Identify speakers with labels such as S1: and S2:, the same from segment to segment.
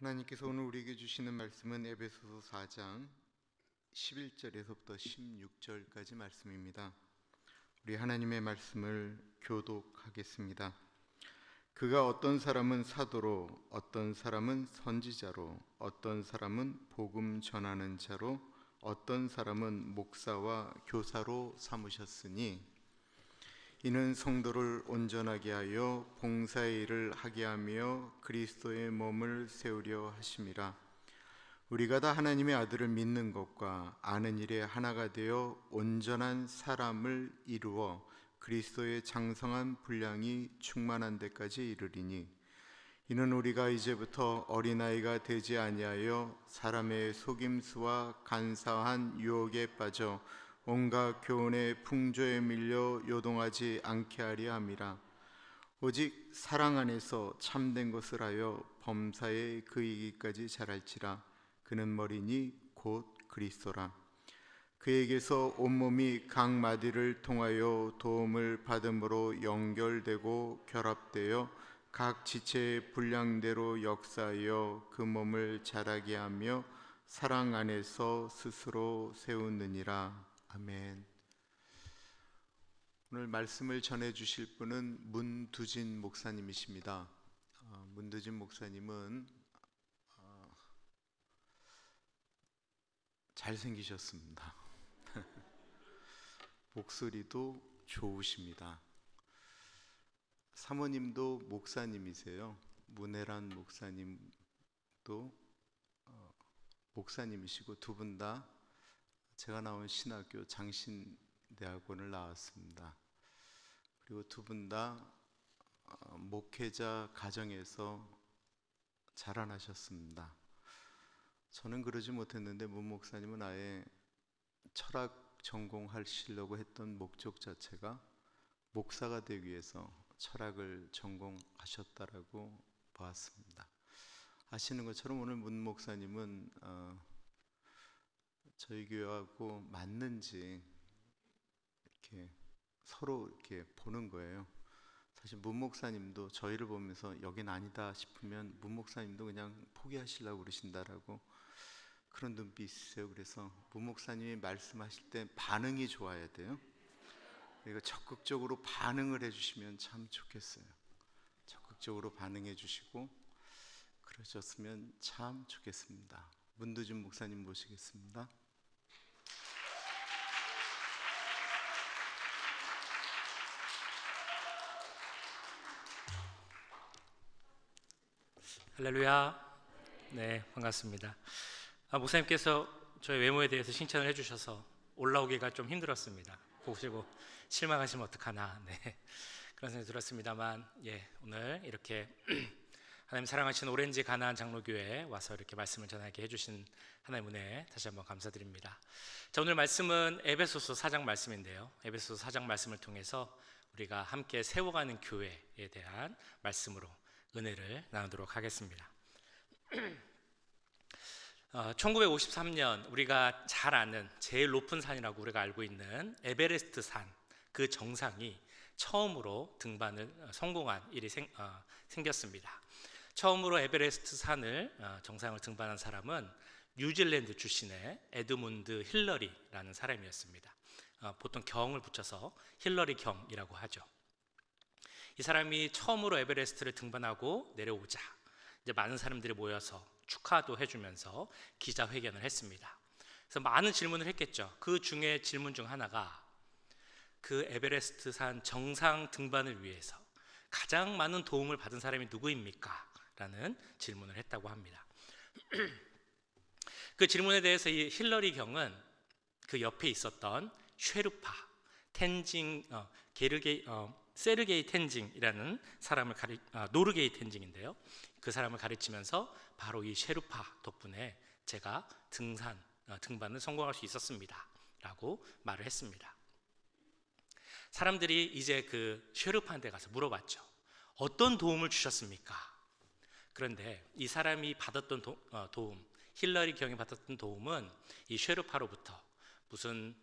S1: 하나님께서 오늘 우리에게 주시는 말씀은 에베소서 4장 11절에서부터 16절까지 말씀입니다. 우리 하나님의 말씀을 교독하겠습니다. 그가 어떤 사람은 사도로, 어떤 사람은 선지자로, 어떤 사람은 복음 전하는 자로, 어떤 사람은 목사와 교사로 삼으셨으니 이는 성도를 온전하게 하여 봉사의 일을 하게 하며 그리스도의 몸을 세우려 하심이라. 우리가 다 하나님의 아들을 믿는 것과 아는 일에 하나가 되어 온전한 사람을 이루어 그리스도의 장성한 분량이 충만한 데까지 이르리니 이는 우리가 이제부터 어린아이가 되지 아니하여 사람의 속임수와 간사한 유혹에 빠져 온갖 교훈의 풍조에 밀려 요동하지 않게 하려 함이라. 오직 사랑 안에서 참된 것을 하여 범사에 그이기까지 자랄지라. 그는 머리니 곧 그리스도라. 그에게서 온몸이 각 마디를 통하여 도움을 받음으로 연결되고 결합되어 각 지체의 분량대로 역사하여 그 몸을 자라게 하며 사랑 안에서 스스로 세우느니라. 아멘. 오늘 말씀을 전해 주실 분은 문두진 목사님이십니다. 문두진 목사님은 잘생기셨습니다. 목소리도 좋으십니다. 사모님도 목사님이세요. 문혜란 목사님도 목사님이시고 두 분 다 제가 나온 신학교 장신대학원을 나왔습니다. 그리고 두 분 다 목회자 가정에서 자라나셨습니다. 저는 그러지 못했는데 문 목사님은 아예 철학 전공하시려고 했던 목적 자체가 목사가 되기 위해서 철학을 전공하셨다라고 보았습니다. 아시는 것처럼 오늘 문 목사님은 저희 교회하고 맞는지 이렇게 서로 이렇게 보는 거예요. 사실 문 목사님도 저희를 보면서 여긴 아니다 싶으면 문 목사님도 그냥 포기하시려고 그러신다라고 그런 눈빛이 있으세요. 그래서 문 목사님이 말씀하실 때 반응이 좋아야 돼요. 그러니까 적극적으로 반응을 해주시면 참 좋겠어요. 적극적으로 반응해 주시고 그러셨으면 참 좋겠습니다. 문두진 목사님 모시겠습니다.
S2: 할렐루야. 네, 반갑습니다. 목사님께서 저의 외모에 대해서 칭찬을 해주셔서 올라오기가 좀 힘들었습니다. 보시고 실망하시면 어떡하나, 네, 그런 생각이 들었습니다만, 오늘 이렇게 하나님 사랑하시는 오렌지 가나안 장로교회에 와서 이렇게 말씀을 전하게 해주신 하나님의 은혜에 다시 한번 감사드립니다. 자, 오늘 말씀은 에베소서 4장 말씀인데요, 에베소서 4장 말씀을 통해서 우리가 함께 세워가는 교회에 대한 말씀으로 은혜를 나누도록 하겠습니다. 1953년 우리가 잘 아는 제일 높은 산이라고 우리가 알고 있는 에베레스트 산, 그 정상이 처음으로 등반을 성공한 일이 생겼습니다. 처음으로 에베레스트 산을 정상을 등반한 사람은 뉴질랜드 출신의 에드문드 힐러리라는 사람이었습니다. 보통 경을 붙여서 힐러리 경이라고 하죠. 이 사람이 처음으로 에베레스트를 등반하고 내려오자 이제 많은 사람들이 모여서 축하도 해주면서 기자회견을 했습니다. 그래서 많은 질문을 했겠죠. 그 중에 질문 중 하나가 그 에베레스트 산 정상 등반을 위해서 가장 많은 도움을 받은 사람이 누구입니까? 라는 질문을 했다고 합니다. 그 질문에 대해서 이 힐러리 경은 그 옆에 있었던 쉐르파, 세르게이 텐징이라는 사람을 노르게이 텐징인데요, 그 사람을 가르치면서 바로 이 쉐르파 덕분에 제가 등반을 성공할 수 있었습니다 라고 말을 했습니다. 사람들이 이제 그 쉐르파한테 가서 물어봤죠. 어떤 도움을 주셨습니까? 그런데 이 사람이 받았던 도움, 힐러리 경이 받았던 도움은 이 쉐르파로부터 무슨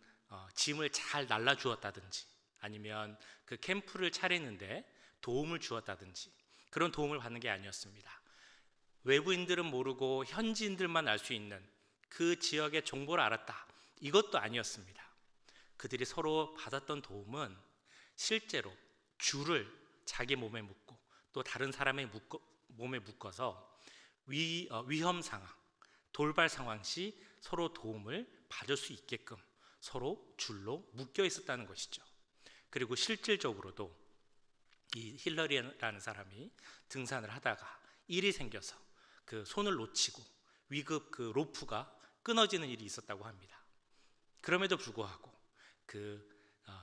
S2: 짐을 잘 날라주었다든지 아니면 그 캠프를 차리는데 도움을 주었다든지 그런 도움을 받는 게 아니었습니다. 외부인들은 모르고 현지인들만 알 수 있는 그 지역의 정보를 알았다. 이것도 아니었습니다. 그들이 서로 받았던 도움은 실제로 줄을 자기 몸에 묶고 또 다른 사람의 몸에 묶어서 위험 상황, 돌발 상황 시 서로 도움을 받을 수 있게끔 서로 줄로 묶여 있었다는 것이죠. 그리고 실질적으로도 이 힐러리라는 사람이 등산을 하다가 일이 생겨서 그 손을 놓치고 위급 그 로프가 끊어지는 일이 있었다고 합니다. 그럼에도 불구하고 그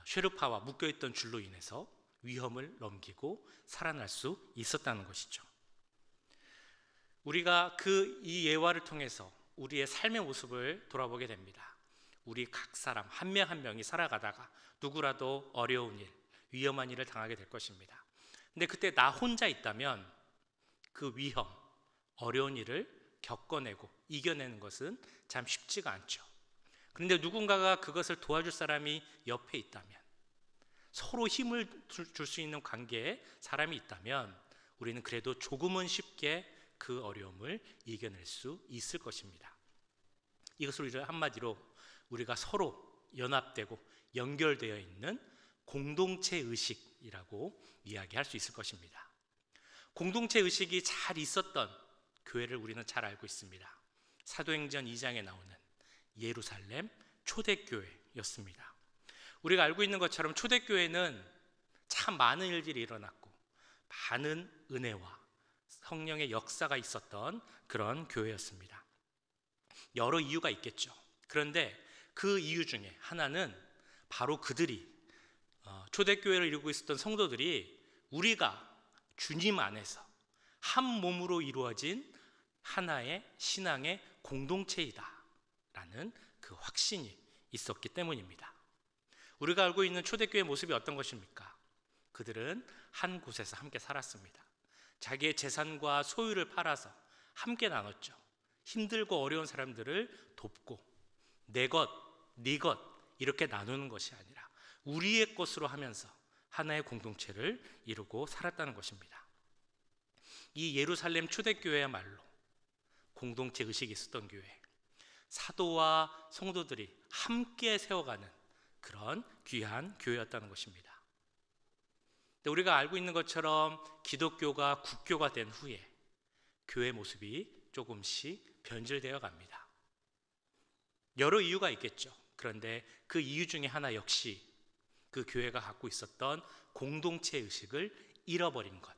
S2: 쉐르파와 묶여있던 줄로 인해서 위험을 넘기고 살아날 수 있었다는 것이죠. 우리가 이 예화를 통해서 우리의 삶의 모습을 돌아보게 됩니다. 우리 각 사람 한 명 한 명이 살아가다가 누구라도 어려운 일, 위험한 일을 당하게 될 것입니다. 근데 그때 나 혼자 있다면 그 위험, 어려운 일을 겪어내고 이겨내는 것은 참 쉽지가 않죠. 그런데 누군가가 그것을 도와줄 사람이 옆에 있다면, 서로 힘을 줄 수 있는 관계에 사람이 있다면 우리는 그래도 조금은 쉽게 그 어려움을 이겨낼 수 있을 것입니다. 이것을 한마디로 우리가 서로 연합되고 연결되어 있는 공동체 의식이라고 이야기할 수 있을 것입니다. 공동체 의식이 잘 있었던 교회를 우리는 잘 알고 있습니다. 사도행전 2장에 나오는 예루살렘 초대교회였습니다. 우리가 알고 있는 것처럼 초대교회는 참 많은 일들이 일어났고 많은 은혜와 성령의 역사가 있었던 그런 교회였습니다. 여러 이유가 있겠죠. 그런데 그 이유 중에 하나는 바로 그들이 초대교회를 이루고 있었던 성도들이 우리가 주님 안에서 한 몸으로 이루어진 하나의 신앙의 공동체이다 라는 그 확신이 있었기 때문입니다. 우리가 알고 있는 초대교회 모습이 어떤 것입니까? 그들은 한 곳에서 함께 살았습니다. 자기의 재산과 소유를 팔아서 함께 나눴죠. 힘들고 어려운 사람들을 돕고 내 것, 네 것 이렇게 나누는 것이 아니라 우리의 것으로 하면서 하나의 공동체를 이루고 살았다는 것입니다. 이 예루살렘 초대교회야말로 공동체 의식이 있었던 교회, 사도와 성도들이 함께 세워가는 그런 귀한 교회였다는 것입니다. 근데 우리가 알고 있는 것처럼 기독교가 국교가 된 후에 교회 모습이 조금씩 변질되어 갑니다. 여러 이유가 있겠죠. 그런데 그 이유 중에 하나 역시 그 교회가 갖고 있었던 공동체 의식을 잃어버린 것,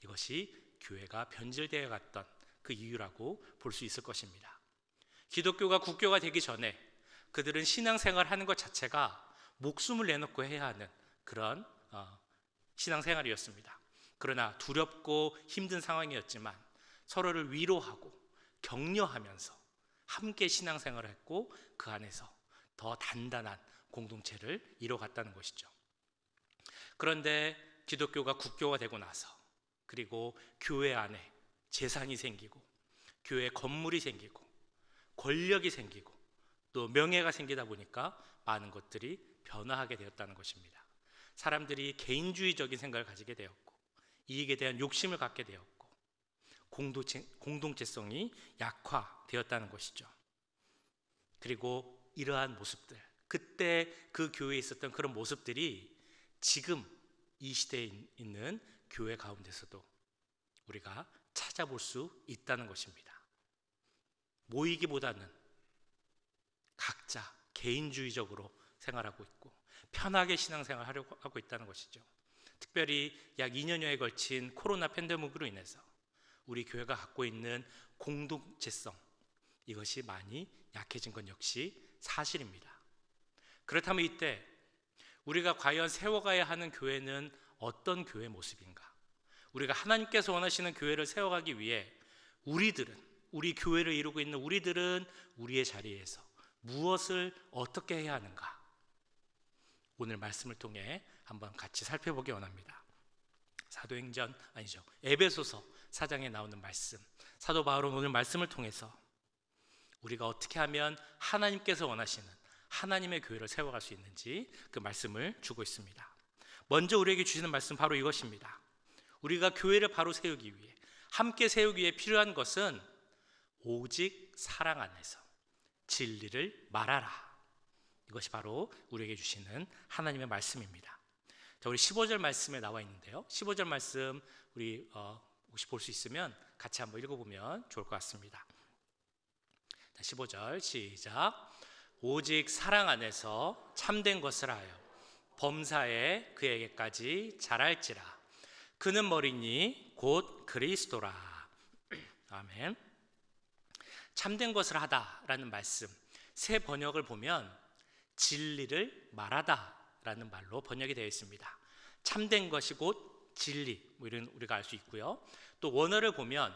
S2: 이것이 교회가 변질되어 갔던 그 이유라고 볼 수 있을 것입니다. 기독교가 국교가 되기 전에 그들은 신앙생활 하는 것 자체가 목숨을 내놓고 해야 하는 그런 신앙생활이었습니다. 그러나 두렵고 힘든 상황이었지만 서로를 위로하고 격려하면서 함께 신앙생활을 했고 그 안에서 더 단단한 공동체를 이뤄갔다는 것이죠. 그런데 기독교가 국교가 되고 나서, 그리고 교회 안에 재산이 생기고 교회 건물이 생기고 권력이 생기고 또 명예가 생기다 보니까 많은 것들이 변화하게 되었다는 것입니다. 사람들이 개인주의적인 생각을 가지게 되었고 이익에 대한 욕심을 갖게 되었고 공동체성이 약화되었다는 것이죠. 그리고 이러한 모습들, 그때 그 교회에 있었던 그런 모습들이 지금 이 시대에 있는 교회 가운데서도 우리가 찾아볼 수 있다는 것입니다. 모이기보다는 각자 개인주의적으로 생활하고 있고 편하게 신앙생활을 하려고 하고 있다는 것이죠. 특별히 약 2년여에 걸친 코로나 팬데믹으로 인해서 우리 교회가 갖고 있는 공동체성, 이것이 많이 약해진 건 역시 사실입니다. 그렇다면 이때 우리가 과연 세워가야 하는 교회는 어떤 교회 모습인가? 우리가 하나님께서 원하시는 교회를 세워가기 위해 우리 교회를 이루고 있는 우리들은 우리의 자리에서 무엇을 어떻게 해야 하는가? 오늘 말씀을 통해 한번 같이 살펴보기 원합니다. 에베소서 4장에 나오는 말씀, 사도 바울은 오늘 말씀을 통해서 우리가 어떻게 하면 하나님께서 원하시는 하나님의 교회를 세워갈 수 있는지 그 말씀을 주고 있습니다. 먼저 우리에게 주시는 말씀 바로 이것입니다. 우리가 교회를 바로 세우기 위해, 함께 세우기 위해 필요한 것은 오직 사랑 안에서 진리를 말하라. 이것이 바로 우리에게 주시는 하나님의 말씀입니다. 자, 우리 15절 말씀에 나와 있는데요. 15절 말씀 우리 혹시 볼 수 있으면 같이 한번 읽어보면 좋을 것 같습니다. 자, 15절 시작. 오직 사랑 안에서 참된 것을 하여 범사에 그에게까지 자랄지라. 그는 머리니 곧 그리스도라. 아멘. 참된 것을 하다라는 말씀, 새 번역을 보면 진리를 말하다 라는 말로 번역이 되어 있습니다. 참된 것이 곧 진리, 뭐 이런 우리가 알 수 있고요. 또 원어를 보면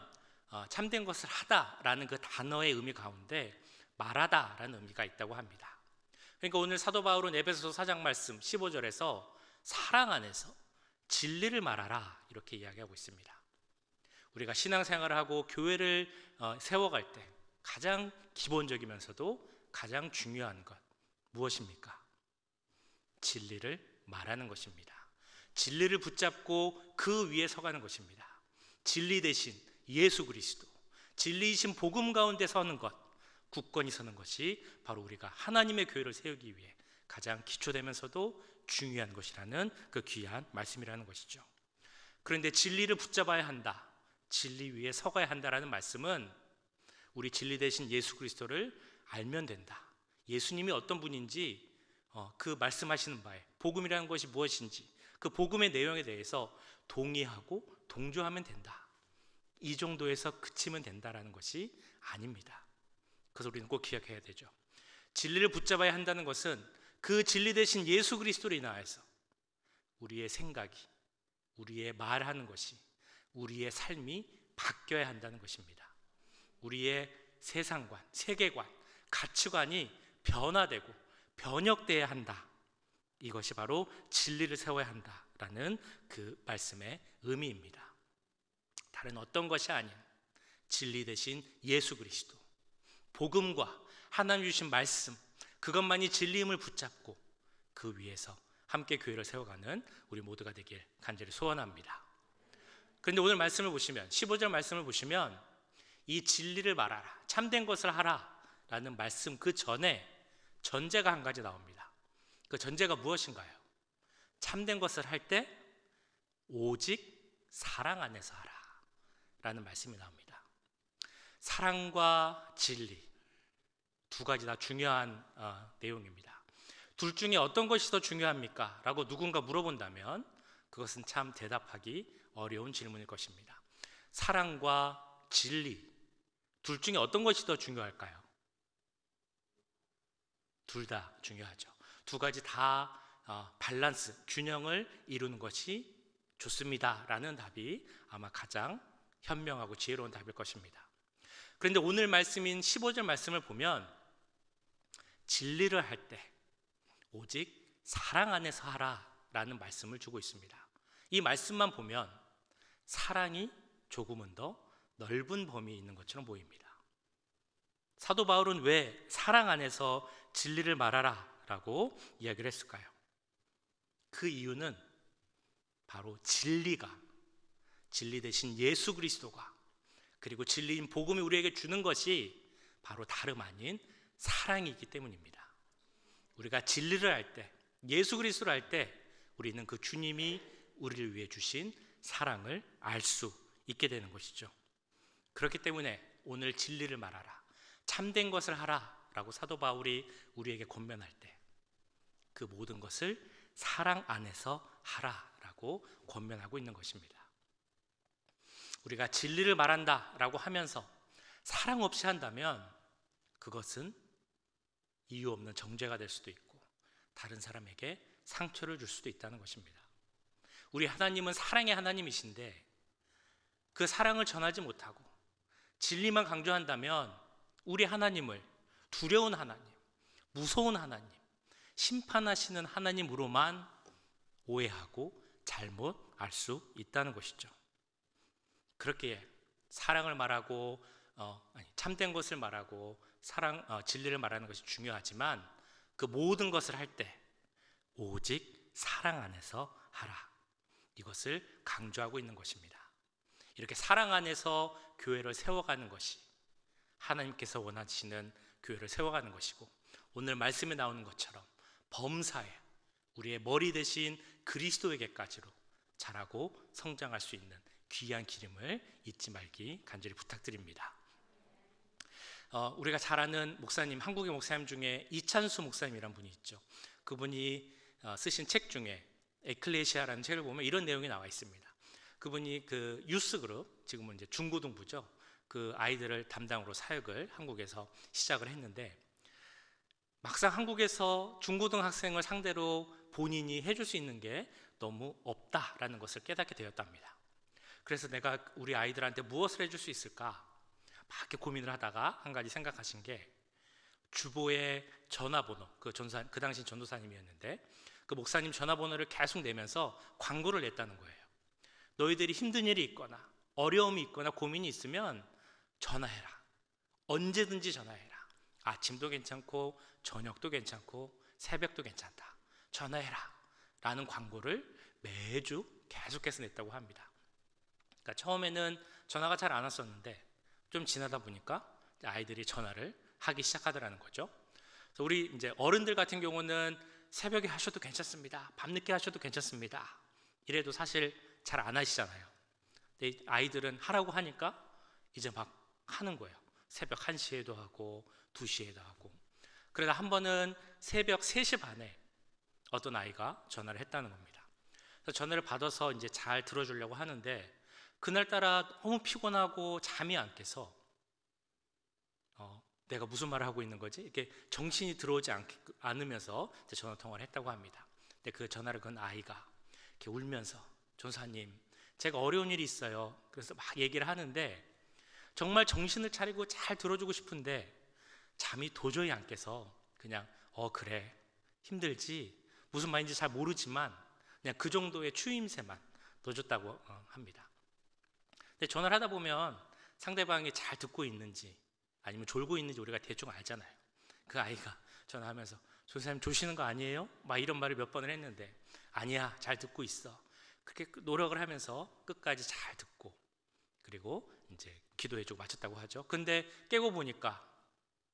S2: 참된 것을 하다라는 그 단어의 의미 가운데 말하다라는 의미가 있다고 합니다. 그러니까 오늘 사도 바울은 에베소서 4장 말씀 15절에서 사랑 안에서 진리를 말하라 이렇게 이야기하고 있습니다. 우리가 신앙생활을 하고 교회를 세워갈 때 가장 기본적이면서도 가장 중요한 것 무엇입니까? 진리를 말하는 것입니다. 진리를 붙잡고 그 위에 서가는 것입니다. 진리 대신 예수 그리스도, 진리이신 복음 가운데 서는 것, 굳건히 서는 것이 바로 우리가 하나님의 교회를 세우기 위해 가장 기초되면서도 중요한 것이라는 그 귀한 말씀이라는 것이죠. 그런데 진리를 붙잡아야 한다, 진리 위에 서가야 한다라는 말씀은 우리 진리 대신 예수 그리스도를 알면 된다, 예수님이 어떤 분인지 그 말씀하시는 바에 복음이라는 것이 무엇인지 그 복음의 내용에 대해서 동의하고 동조하면 된다, 이 정도에서 그치면 된다라는 것이 아닙니다. 그래서 우리는 꼭 기억해야 되죠. 진리를 붙잡아야 한다는 것은 그 진리 대신 예수 그리스도로 인하여서 우리의 생각이, 우리의 말하는 것이, 우리의 삶이 바뀌어야 한다는 것입니다. 우리의 세상관, 세계관, 가치관이 변화되고 변혁되어야 한다. 이것이 바로 진리를 세워야 한다라는 그 말씀의 의미입니다. 다른 어떤 것이 아닌 진리 대신 예수 그리스도, 복음과 하나님 주신 말씀, 그것만이 진리임을 붙잡고 그 위에서 함께 교회를 세워가는 우리 모두가 되길 간절히 소원합니다. 그런데 오늘 말씀을 보시면 15절 말씀을 보시면 이 진리를 말하라, 참된 것을 하라 라는 말씀 그 전에 전제가 한 가지 나옵니다. 그 전제가 무엇인가요? 참된 것을 할 때 오직 사랑 안에서 하라 라는 말씀이 나옵니다. 사랑과 진리 두 가지 다 중요한 내용입니다. 둘 중에 어떤 것이 더 중요합니까? 라고 누군가 물어본다면 그것은 참 대답하기 어려운 질문일 것입니다. 사랑과 진리 둘 중에 어떤 것이 더 중요할까요? 둘 다 중요하죠. 두 가지 다 밸런스, 균형을 이루는 것이 좋습니다 라는 답이 아마 가장 현명하고 지혜로운 답일 것입니다. 그런데 오늘 말씀인 15절 말씀을 보면 진리를 할 때 오직 사랑 안에서 하라 라는 말씀을 주고 있습니다. 이 말씀만 보면 사랑이 조금은 더 넓은 범위에 있는 것처럼 보입니다. 사도 바울은 왜 사랑 안에서 진리를 말하라 라고 이야기를 했을까요? 그 이유는 바로 진리가, 진리 대신 예수 그리스도가, 그리고 진리인 복음이 우리에게 주는 것이 바로 다름 아닌 사랑이기 때문입니다. 우리가 진리를 할 때, 예수 그리스도를 할 때 우리는 그 주님이 우리를 위해 주신 사랑을 알 수 있게 되는 것이죠. 그렇기 때문에 오늘 진리를 말하라, 참된 것을 하라 라고 사도 바울이 우리에게 권면할 때 그 모든 것을 사랑 안에서 하라 라고 권면하고 있는 것입니다. 우리가 진리를 말한다 라고 하면서 사랑 없이 한다면 그것은 이유 없는 정죄가 될 수도 있고 다른 사람에게 상처를 줄 수도 있다는 것입니다. 우리 하나님은 사랑의 하나님이신데 그 사랑을 전하지 못하고 진리만 강조한다면 우리 하나님을 두려운 하나님, 무서운 하나님, 심판하시는 하나님으로만 오해하고 잘못 알 수 있다는 것이죠. 그렇게 사랑을 말하고 참된 것을 말하고 진리를 말하는 것이 중요하지만 그 모든 것을 할 때 오직 사랑 안에서 하라, 이것을 강조하고 있는 것입니다. 이렇게 사랑 안에서 교회를 세워가는 것이 하나님께서 원하시는 교회를 세워가는 것이고, 오늘 말씀에 나오는 것처럼 범사에 우리의 머리 대신 그리스도에게까지로 자라고 성장할 수 있는 귀한 기름을 잊지 말기 간절히 부탁드립니다. 우리가 잘 아는 목사님, 한국의 목사님 중에 이찬수 목사님이란 분이 있죠. 그분이 쓰신 책 중에 에클레시아라는 책을 보면 이런 내용이 나와 있습니다. 그분이 그 유스 그룹, 지금은 이제 중고등부죠, 그 아이들을 담당으로 사역을 한국에서 시작을 했는데, 막상 한국에서 중고등 학생을 상대로 본인이 해줄 수 있는 게 너무 없다라는 것을 깨닫게 되었답니다. 그래서 내가 우리 아이들한테 무엇을 해줄 수 있을까 막 이렇게 고민을 하다가 한 가지 생각하신 게, 주보의 전화번호, 그 당시 전도사님이었는데 그 목사님 전화번호를 계속 내면서 광고를 냈다는 거예요. 너희들이 힘든 일이 있거나 어려움이 있거나 고민이 있으면 전화해라. 언제든지 전화해라. 아침도 괜찮고 저녁도 괜찮고 새벽도 괜찮다. 전화해라 라는 광고를 매주 계속해서 냈다고 합니다. 그러니까 처음에는 전화가 잘 안 왔었는데 좀 지나다 보니까 아이들이 전화를 하기 시작하더라는 거죠. 그래서 우리 이제 어른들 같은 경우는 새벽에 하셔도 괜찮습니다. 밤늦게 하셔도 괜찮습니다. 이래도 사실 잘 안 하시잖아요. 근데 아이들은 하라고 하니까 이제 막 하는 거예요. 새벽 1시에도 하고 2시에도 하고. 그러다 한 번은 새벽 3시 반에 어떤 아이가 전화를 했다는 겁니다. 그래서 전화를 받아서 이제 잘 들어주려고 하는데, 그날따라 너무 피곤하고 잠이 안 깨서 내가 무슨 말을 하고 있는 거지? 이렇게 정신이 들어오지 않으면서 전화 통화를 했다고 합니다. 근데 그 전화를 건 아이가 이렇게 울면서, 전사님, 제가 어려운 일이 있어요. 그래서 막 얘기를 하는데 정말 정신을 차리고 잘 들어주고 싶은데 잠이 도저히 안 깨서 그냥 그래, 힘들지, 무슨 말인지 잘 모르지만 그냥 그 정도의 추임새만 넣어줬다고 합니다. 근데 전화를 하다 보면 상대방이 잘 듣고 있는지 아니면 졸고 있는지 우리가 대충 알잖아요. 그 아이가 전화하면서 전사님 조시는 거 아니에요? 막 이런 말을 몇 번을 했는데, 아니야, 잘 듣고 있어. 그렇게 노력을 하면서 끝까지 잘 듣고, 그리고 이제 기도해주고 마쳤다고 하죠. 근데 깨고 보니까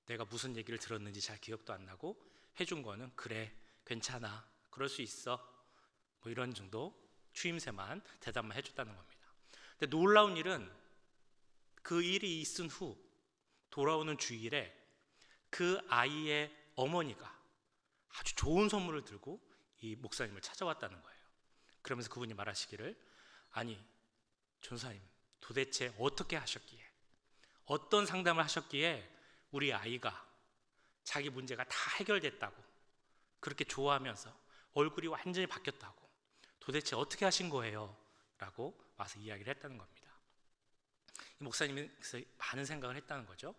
S2: 내가 무슨 얘기를 들었는지 잘 기억도 안 나고, 해준 거는 그래, 괜찮아, 그럴 수 있어, 뭐 이런 정도 추임새만 대답만 해줬다는 겁니다. 근데 놀라운 일은 그 일이 있은 후 돌아오는 주일에 그 아이의 어머니가 아주 좋은 선물을 들고 이 목사님을 찾아왔다는 거예요. 그러면서 그분이 말하시기를, 아니 전사님, 도대체 어떻게 하셨기에, 어떤 상담을 하셨기에 우리 아이가 자기 문제가 다 해결됐다고 그렇게 좋아하면서 얼굴이 완전히 바뀌었다고, 도대체 어떻게 하신 거예요? 라고 와서 이야기를 했다는 겁니다. 이 목사님이 그래서 많은 생각을 했다는 거죠.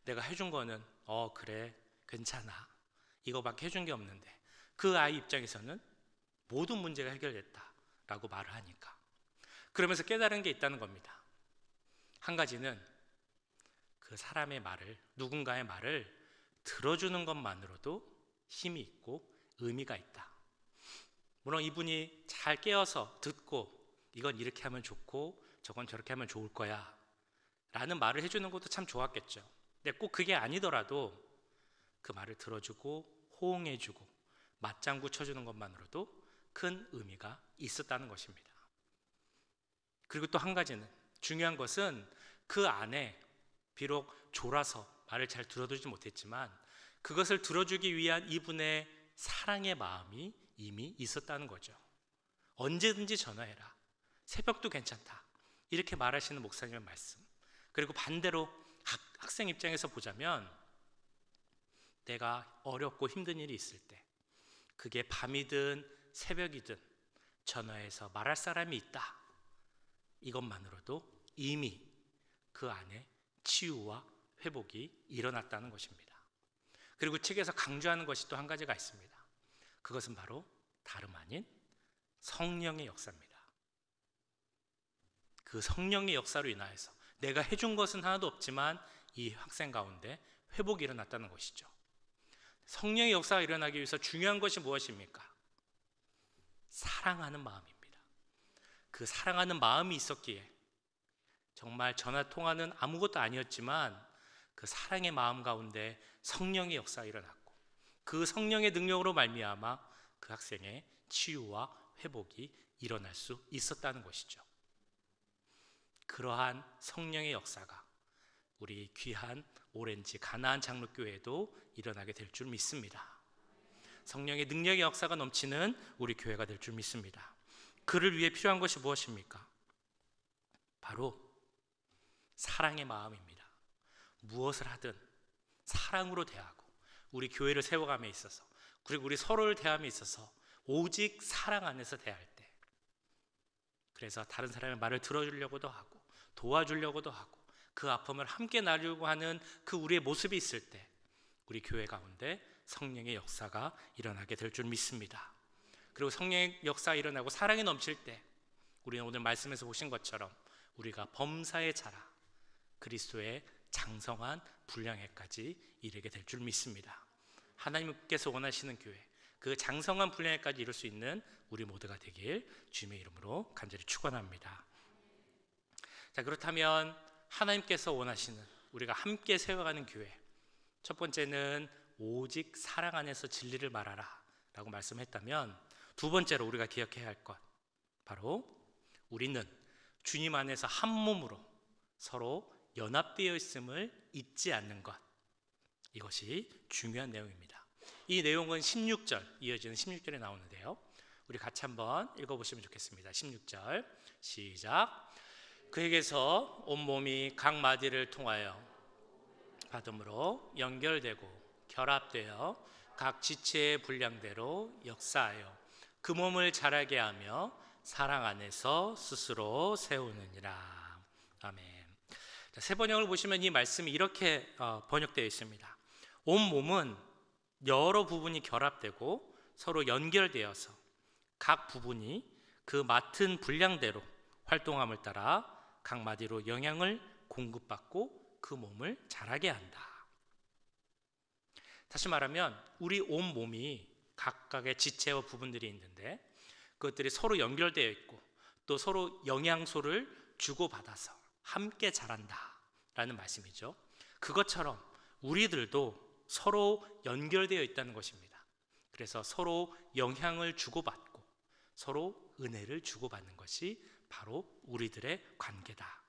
S2: 내가 해준 거는 그래, 괜찮아, 이거밖에 해준 게 없는데, 그 아이 입장에서는 모든 문제가 해결됐다라고 말을 하니까, 그러면서 깨달은 게 있다는 겁니다. 한 가지는 그 사람의 말을, 누군가의 말을 들어주는 것만으로도 힘이 있고 의미가 있다. 물론 이분이 잘 깨어서 듣고 이건 이렇게 하면 좋고 저건 저렇게 하면 좋을 거야 라는 말을 해주는 것도 참 좋았겠죠. 근데 꼭 그게 아니더라도 그 말을 들어주고 호응해주고 맞장구 쳐주는 것만으로도 큰 의미가 있었다는 것입니다. 그리고 또 한 가지는, 중요한 것은 그 안에 비록 졸아서 말을 잘 들어주지 못했지만 그것을 들어주기 위한 이분의 사랑의 마음이 이미 있었다는 거죠. 언제든지 전화해라, 새벽도 괜찮다, 이렇게 말하시는 목사님의 말씀. 그리고 반대로 학생 입장에서 보자면, 내가 어렵고 힘든 일이 있을 때, 그게 밤이든 새벽이든 전화해서 말할 사람이 있다, 이것만으로도 이미 그 안에 치유와 회복이 일어났다는 것입니다. 그리고 책에서 강조하는 것이 또 한 가지가 있습니다. 그것은 바로 다름 아닌 성령의 역사입니다. 그 성령의 역사로 인하여서 내가 해준 것은 하나도 없지만 이 학생 가운데 회복이 일어났다는 것이죠. 성령의 역사가 일어나기 위해서 중요한 것이 무엇입니까? 사랑하는 마음입니다. 그 사랑하는 마음이 있었기에 정말 전화 통화는 아무것도 아니었지만 그 사랑의 마음 가운데 성령의 역사가 일어났고 그 성령의 능력으로 말미암아 그 학생의 치유와 회복이 일어날 수 있었다는 것이죠. 그러한 성령의 역사가 우리 귀한 오렌지 가나안 장로교회에도 일어나게 될 줄 믿습니다. 성령의 능력의 역사가 넘치는 우리 교회가 될 줄 믿습니다. 그를 위해 필요한 것이 무엇입니까? 바로 사랑의 마음입니다. 무엇을 하든 사랑으로 대하고 우리 교회를 세워감에 있어서 그리고 우리 서로를 대함에 있어서 오직 사랑 안에서 대할 때, 그래서 다른 사람의 말을 들어주려고도 하고 도와주려고도 하고 그 아픔을 함께 나누려고 하는 그 우리의 모습이 있을 때 우리 교회 가운데 성령의 역사가 일어나게 될 줄 믿습니다. 그리고 성령의 역사가 일어나고 사랑이 넘칠 때 우리는 오늘 말씀에서 보신 것처럼 우리가 범사에 자라 그리스도의 장성한 분량에까지 이르게 될 줄 믿습니다. 하나님께서 원하시는 교회, 그 장성한 분량에까지 이룰 수 있는 우리 모두가 되길 주님의 이름으로 간절히 축원합니다. 자, 그렇다면 하나님께서 원하시는 우리가 함께 세워가는 교회, 첫 번째는 오직 사랑 안에서 진리를 말하라 라고 말씀했다면, 두 번째로 우리가 기억해야 할 것, 바로 우리는 주님 안에서 한 몸으로 서로 연합되어 있음을 잊지 않는 것, 이것이 중요한 내용입니다. 이 내용은 16절, 이어지는 16절에 나오는데요, 우리 같이 한번 읽어보시면 좋겠습니다. 16절 시작. 그에게서 온몸이 각 마디를 통하여 받음으로 연결되고 결합되어 각 지체의 분량대로 역사하여 그 몸을 자라게 하며 사랑 안에서 스스로 세우느니라. 아멘. 자, 세 번역을 보시면 이 말씀이 이렇게 번역되어 있습니다. 온 몸은 여러 부분이 결합되고 서로 연결되어서 각 부분이 그 맡은 분량대로 활동함을 따라 각 마디로 영향을 공급받고 그 몸을 자라게 한다. 다시 말하면 우리 온 몸이 각각의 지체와 부분들이 있는데 그것들이 서로 연결되어 있고 또 서로 영양소를 주고받아서 함께 자란다 라는 말씀이죠. 그것처럼 우리들도 서로 연결되어 있다는 것입니다. 그래서 서로 영향을 주고받고 서로 은혜를 주고받는 것이 바로 우리들의 관계다.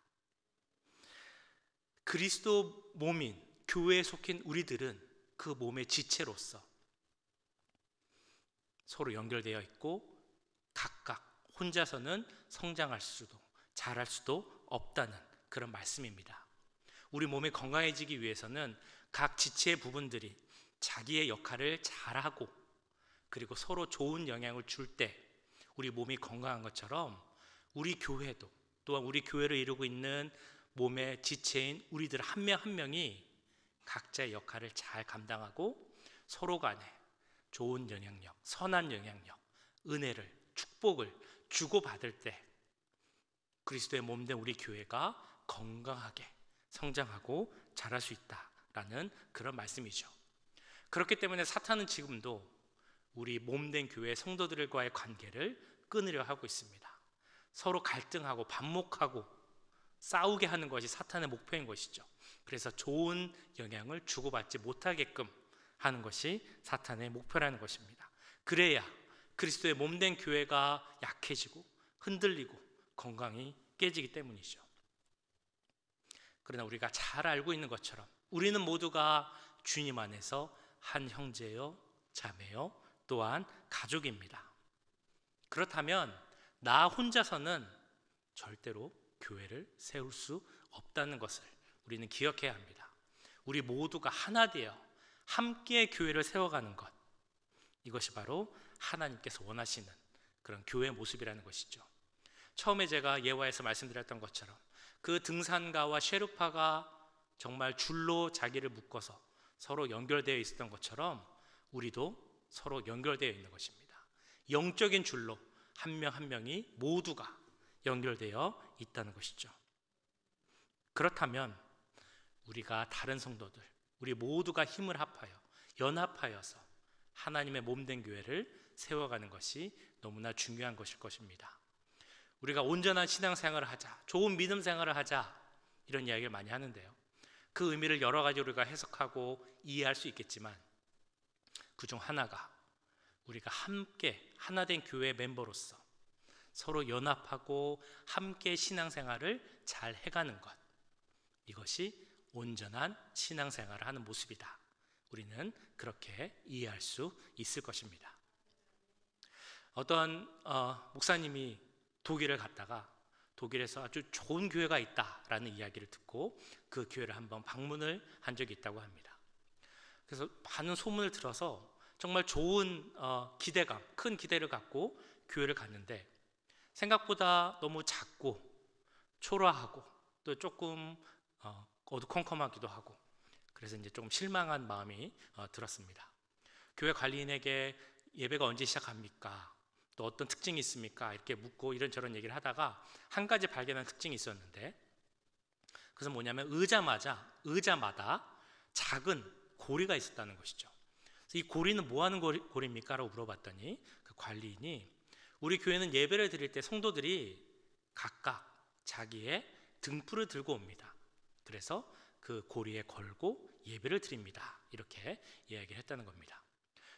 S2: 그리스도 몸인 교회에 속힌 우리들은 그 몸의 지체로서 서로 연결되어 있고 각각 혼자서는 성장할 수도 자랄 수도 없다는 그런 말씀입니다. 우리 몸이 건강해지기 위해서는 각 지체의 부분들이 자기의 역할을 잘하고 그리고 서로 좋은 영향을 줄 때 우리 몸이 건강한 것처럼 우리 교회도 또한 우리 교회를 이루고 있는 몸의 지체인 우리들 한 명 한 명이 각자의 역할을 잘 감당하고 서로 간에 좋은 영향력, 선한 영향력, 은혜를, 축복을 주고받을 때 그리스도의 몸된 우리 교회가 건강하게 성장하고 자랄 수 있다라는 그런 말씀이죠. 그렇기 때문에 사탄은 지금도 우리 몸된 교회 성도들과의 관계를 끊으려 하고 있습니다. 서로 갈등하고 반목하고 싸우게 하는 것이 사탄의 목표인 것이죠. 그래서 좋은 영향을 주고받지 못하게끔 하는 것이 사탄의 목표라는 것입니다. 그래야 그리스도의 몸된 교회가 약해지고 흔들리고 건강이 깨지기 때문이죠. 그러나 우리가 잘 알고 있는 것처럼 우리는 모두가 주님 안에서 한 형제요 자매요 또한 가족입니다. 그렇다면 나 혼자서는 절대로 교회를 세울 수 없다는 것을 우리는 기억해야 합니다. 우리 모두가 하나 되어 함께 교회를 세워가는 것, 이것이 바로 하나님께서 원하시는 그런 교회의 모습이라는 것이죠. 처음에 제가 예화에서 말씀드렸던 것처럼 그 등산가와 셰르파가 정말 줄로 자기를 묶어서 서로 연결되어 있었던 것처럼 우리도 서로 연결되어 있는 것입니다. 영적인 줄로 한 명 한 명이 모두가 연결되어 있다는 것이죠. 그렇다면 우리가 다른 성도들, 우리 모두가 힘을 합하여 연합하여서 하나님의 몸된 교회를 세워가는 것이 너무나 중요한 것일 것입니다. 우리가 온전한 신앙생활을 하자, 좋은 믿음 생활을 하자, 이런 이야기를 많이 하는데요. 그 의미를 여러 가지 우리가 해석하고 이해할 수 있겠지만 그중 하나가 우리가 함께 하나된 교회 멤버로서 서로 연합하고 함께 신앙생활을 잘 해가는 것, 이것이 온전한 신앙생활을 하는 모습이다. 우리는 그렇게 이해할 수 있을 것입니다. 어떤 목사님이 독일을 갔다가 독일에서 아주 좋은 교회가 있다라는 이야기를 듣고 그 교회를 한번 방문을 한 적이 있다고 합니다. 그래서 많은 소문을 들어서 정말 좋은 기대감, 큰 기대를 갖고 교회를 갔는데 생각보다 너무 작고 초라하고 또 조금 어두컴컴하기도 하고, 그래서 이제 조금 실망한 마음이 들었습니다. 교회 관리인에게 예배가 언제 시작합니까? 또 어떤 특징이 있습니까? 이렇게 묻고 이런저런 얘기를 하다가 한 가지 발견한 특징이 있었는데, 그것은 뭐냐면 의자마다 작은 고리가 있었다는 것이죠. 그래서 이 고리는 뭐 하는 고리입니까? 라고 물어봤더니 그 관리인이 우리 교회는 예배를 드릴 때 성도들이 각각 자기의 등불을 들고 옵니다. 그래서 그 고리에 걸고 예배를 드립니다. 이렇게 이야기를 했다는 겁니다.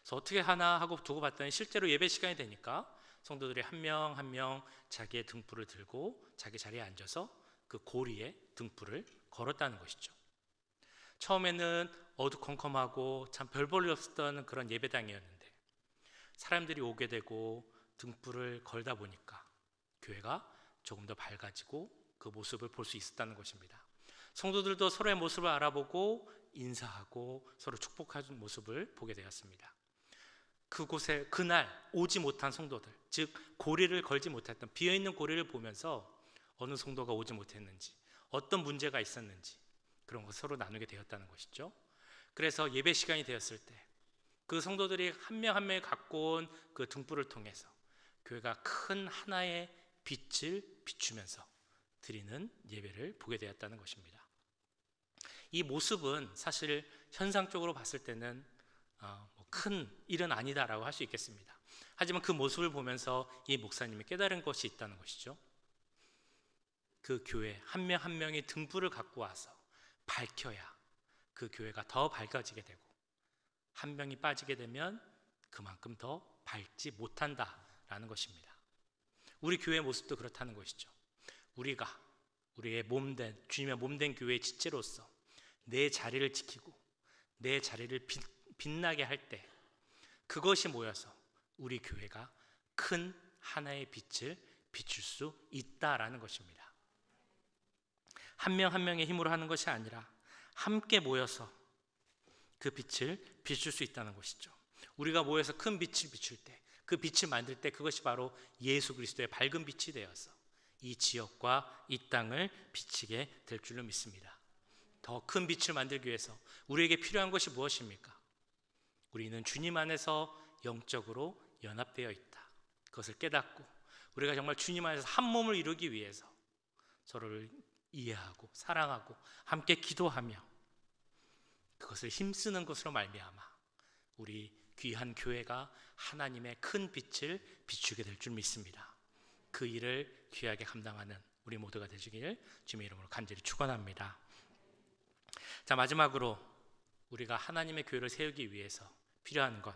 S2: 그래서 어떻게 하나 하고 두고 봤더니 실제로 예배 시간이 되니까 성도들이 한 명 한 명 자기의 등불을 들고 자기 자리에 앉아서 그 고리에 등불을 걸었다는 것이죠. 처음에는 어두컴컴하고 참 별 볼 일 없었던 그런 예배당이었는데 사람들이 오게 되고 등불을 걸다 보니까 교회가 조금 더 밝아지고 그 모습을 볼 수 있었다는 것입니다. 성도들도 서로의 모습을 알아보고 인사하고 서로 축복하는 모습을 보게 되었습니다. 그곳에 그날 오지 못한 성도들, 즉 고리를 걸지 못했던 비어있는 고리를 보면서 어느 성도가 오지 못했는지, 어떤 문제가 있었는지 그런 것을 서로 나누게 되었다는 것이죠. 그래서 예배 시간이 되었을 때 그 성도들이 한 명 한 명이 갖고 온 그 등불을 통해서 교회가 큰 하나의 빛을 비추면서 드리는 예배를 보게 되었다는 것입니다. 이 모습은 사실 현상적으로 봤을 때는 큰 일은 아니다라고 할 수 있겠습니다. 하지만 그 모습을 보면서 이 목사님이 깨달은 것이 있다는 것이죠. 그 교회 한 명 한 명이 등불을 갖고 와서 밝혀야 그 교회가 더 밝아지게 되고, 한 명이 빠지게 되면 그만큼 더 밝지 못한다라는 것입니다. 우리 교회의 모습도 그렇다는 것이죠. 우리가 우리의 몸된 주님의 몸된 교회의 지체로서 내 자리를 지키고 내 자리를 빛나게 할 때 그것이 모여서 우리 교회가 큰 하나의 빛을 비출 수 있다라는 것입니다. 한 명 한 명의 힘으로 하는 것이 아니라 함께 모여서 그 빛을 비출 수 있다는 것이죠. 우리가 모여서 큰 빛을 비출 때, 그 빛을 만들 때 그것이 바로 예수 그리스도의 밝은 빛이 되어서 이 지역과 이 땅을 비치게 될 줄로 믿습니다. 더 큰 빛을 만들기 위해서 우리에게 필요한 것이 무엇입니까? 우리는 주님 안에서 영적으로 연합되어 있다. 그것을 깨닫고 우리가 정말 주님 안에서 한 몸을 이루기 위해서 서로를 이해하고 사랑하고 함께 기도하며 그것을 힘쓰는 것으로 말미암아 우리 귀한 교회가 하나님의 큰 빛을 비추게 될 줄 믿습니다. 그 일을 귀하게 감당하는 우리 모두가 되시길 주님의 이름으로 간절히 축원합니다. 자, 마지막으로 우리가 하나님의 교회를 세우기 위해서 필요한 것,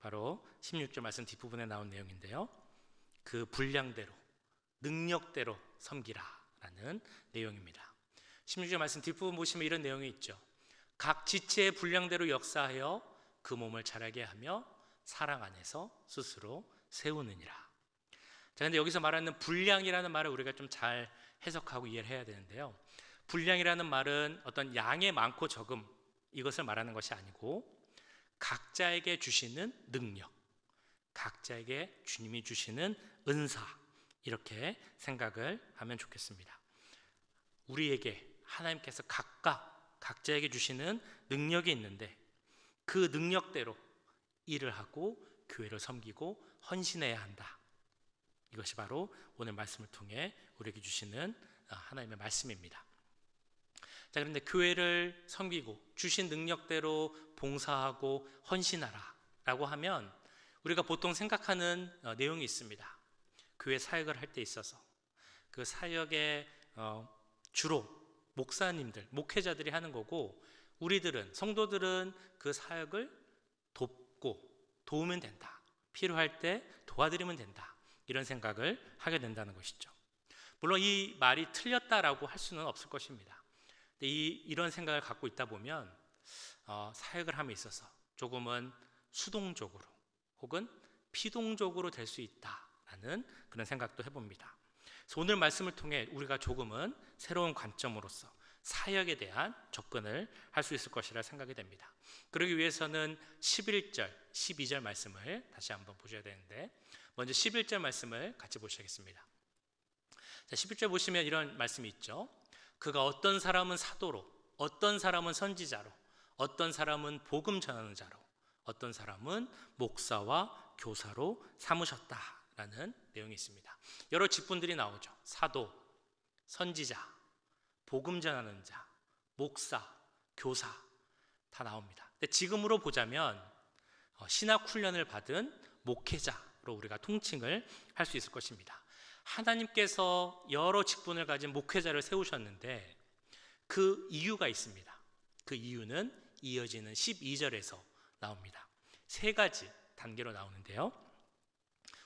S2: 바로 16절 말씀 뒷부분에 나온 내용인데요. 그 분량대로 능력대로 섬기라라는 내용입니다. 16절 말씀 뒷부분 보시면 이런 내용이 있죠. 각 지체의 분량대로 역사하여 그 몸을 자라게 하며 사랑 안에서 스스로 세우느니라. 자, 근데 여기서 말하는 분량이라는 말을 우리가 좀 잘 해석하고 이해를 해야 되는데요. 분량이라는 말은 어떤 양의 많고 적음 이것을 말하는 것이 아니고 각자에게 주시는 능력, 각자에게 주님이 주시는 은사, 이렇게 생각을 하면 좋겠습니다. 우리에게 하나님께서 각자에게 주시는 능력이 있는데 그 능력대로 일을 하고 교회를 섬기고 헌신해야 한다. 이것이 바로 오늘 말씀을 통해 우리에게 주시는 하나님의 말씀입니다. 자, 그런데 교회를 섬기고 주신 능력대로 봉사하고 헌신하라 라고 하면 우리가 보통 생각하는 내용이 있습니다. 교회 사역을 할 때 있어서 그 사역의 주로 목사님들, 목회자들이 하는 거고, 우리들은, 성도들은 그 사역을 돕고 도우면 된다, 필요할 때 도와드리면 된다, 이런 생각을 하게 된다는 것이죠. 물론 이 말이 틀렸다라고 할 수는 없을 것입니다. 근데 이런 생각을 갖고 있다 보면 사역을 함에 있어서 조금은 수동적으로 혹은 피동적으로 될 수 있다라는 그런 생각도 해봅니다. 그래서 오늘 말씀을 통해 우리가 조금은 새로운 관점으로서 사역에 대한 접근을 할 수 있을 것이라 생각이 됩니다. 그러기 위해서는 11절, 12절 말씀을 다시 한번 보셔야 되는데, 먼저 11절 말씀을 같이 보시겠습니다. 자, 11절 보시면 이런 말씀이 있죠. 그가 어떤 사람은 사도로, 어떤 사람은 선지자로, 어떤 사람은 복음 전하는 자로, 어떤 사람은 목사와 교사로 삼으셨다라는 내용이 있습니다. 여러 직분들이 나오죠. 사도, 선지자, 복음 전하는 자, 목사, 교사 다 나옵니다. 근데 지금으로 보자면 신학 훈련을 받은 목회자로 우리가 통칭을 할 수 있을 것입니다. 하나님께서 여러 직분을 가진 목회자를 세우셨는데 그 이유가 있습니다. 그 이유는 이어지는 12절에서 나옵니다. 세 가지 단계로 나오는데요.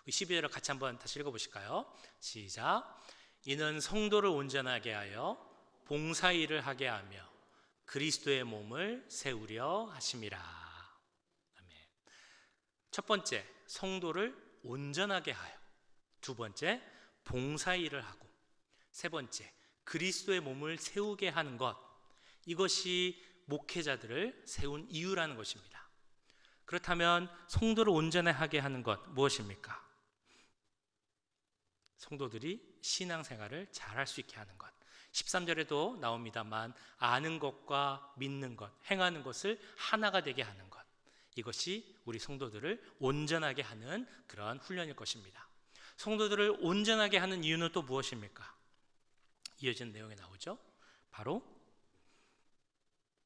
S2: 12절을 같이 한번 다시 읽어보실까요? 시작. 이는 성도를 온전하게 하여 봉사일을 하게 하며 그리스도의 몸을 세우려 하심이라. 아멘. 첫 번째, 성도를 온전하게 하여. 두 번째, 봉사일을 하고. 세 번째, 그리스도의 몸을 세우게 하는 것. 이것이 목회자들을 세운 이유라는 것입니다. 그렇다면 성도를 온전하게 하는 것 무엇입니까? 성도들이 신앙생활을 잘할 수 있게 하는 것. 13절에도 나옵니다만 아는 것과 믿는 것, 행하는 것을 하나가 되게 하는 것. 이것이 우리 성도들을 온전하게 하는 그러한 훈련일 것입니다. 성도들을 온전하게 하는 이유는 또 무엇입니까? 이어지는 내용에 나오죠. 바로